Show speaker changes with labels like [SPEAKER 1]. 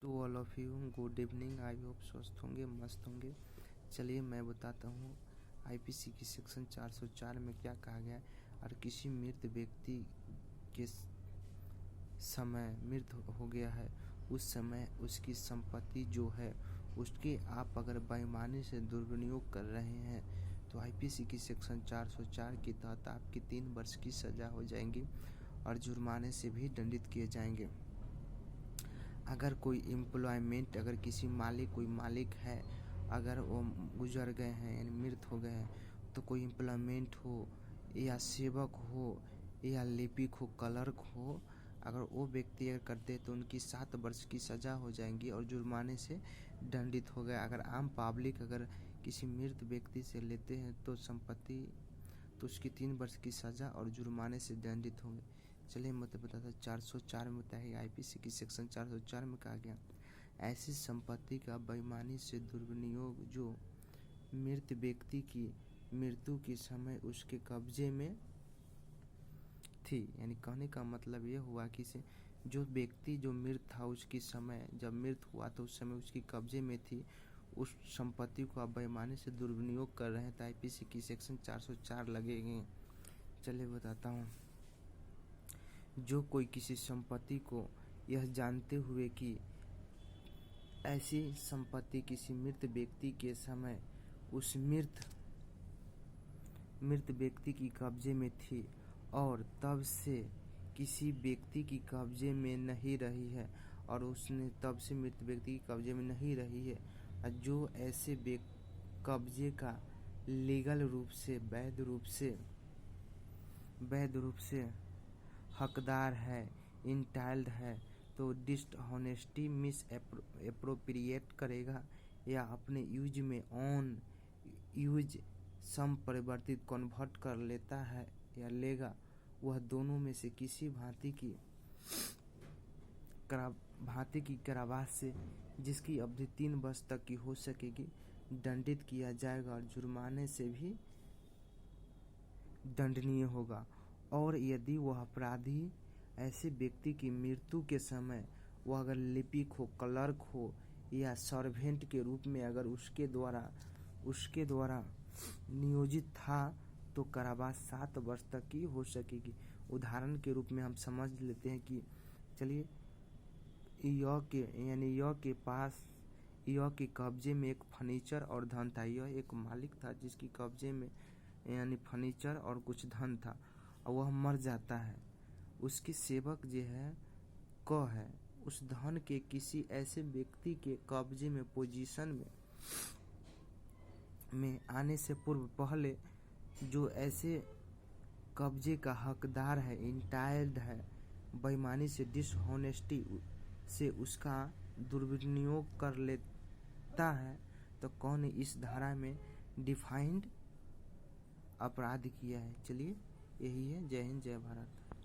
[SPEAKER 1] To all of you good evening. I hope स्वस्थ होंगे, मस्त होंगे। चलिए मैं बताता हूँ आईपीसी की सेक्शन 404 में क्या कहा गया है। और किसी मृत व्यक्ति के समय मृत हो गया है, उस समय उसकी संपत्ति जो है उसके आप अगर बेईमानी से दुर्विनियोग कर रहे हैं तो आईपीसी की सेक्शन 404 के तहत आपकी 3 वर्ष की सज़ा हो जाएंगी और जुर्माने से भी दंडित किए जाएंगे। अगर कोई एम्प्लॉयमेंट, अगर किसी कोई मालिक है, अगर वो गुजर गए हैं यानी मृत हो गए हैं, तो कोई एम्प्लॉयमेंट हो या सेवक हो या लिपिक हो, क्लर्क हो, अगर वो व्यक्ति अगर करते तो उनकी 7 वर्ष की सज़ा हो जाएंगी और जुर्माने से दंडित हो गया। अगर आम पब्लिक अगर किसी मृत व्यक्ति से लेते हैं तो संपत्ति तो उसकी 3 वर्ष की सज़ा और जुर्माने से दंडित होंगे। चलिए मैं तो बताता 404 में बताया आईपीसी की सेक्शन 404 में कहा गया ऐसी संपत्ति का बेईमानी से दुर्विनियोग जो मृत व्यक्ति की मृत्यु के समय उसके कब्जे में थी। यानी कहने का मतलब यह हुआ कि जो व्यक्ति जो मृत था उसके समय जब मृत हुआ तो उस समय उसकी कब्जे में थी, उस संपत्ति को आप बेईमानी से दुर्विनियोग कर रहे हैं तो आईपीसी की सेक्शन 404 लगेगी। चलिए बताता हूँ, जो कोई किसी संपत्ति को यह जानते हुए कि ऐसी संपत्ति किसी मृत व्यक्ति के समय उस मृत व्यक्ति की कब्जे में थी और तब से किसी व्यक्ति की कब्जे में नहीं रही है और उसने तब से मृत व्यक्ति की कब्जे में नहीं रही है, जो ऐसे कब्जे का लीगल रूप से वैध रूप से हकदार है, इंटाइल्ड है, तो डिसऑनेस्टी मिस एप्रोप्रिएट करेगा या अपने यूज में ऑन यूज सम परिवर्तित कन्वर्ट कर लेता है या लेगा, वह दोनों में से किसी भांति की कारावास से जिसकी अवधि 3 वर्ष तक की हो सकेगी दंडित किया जाएगा और जुर्माने से भी दंडनीय होगा। और यदि वह अपराधी ऐसे व्यक्ति की मृत्यु के समय वह अगर लिपिक हो, क्लर्क हो या सर्वेंट के रूप में अगर उसके द्वारा नियोजित था तो कारावास 7 वर्ष तक की हो सकेगी। उदाहरण के रूप में हम समझ लेते हैं कि चलिए यह के कब्जे में एक फर्नीचर और धन था। यह एक मालिक था जिसकी कब्जे में यानी फर्नीचर और कुछ धन था और वह मर जाता है। उसकी सेवक जो है उस धन के किसी ऐसे व्यक्ति के कब्जे में पोजीशन में आने से पूर्व पहले जो ऐसे कब्जे का हकदार है, इंटाइल्ड है, बेईमानी से डिसऑनेस्टी से उसका दुर्विनियोग कर लेता है तो कौन इस धारा में डिफाइंड अपराध किया है। चलिए यही है। जय हिंद, जय भारत।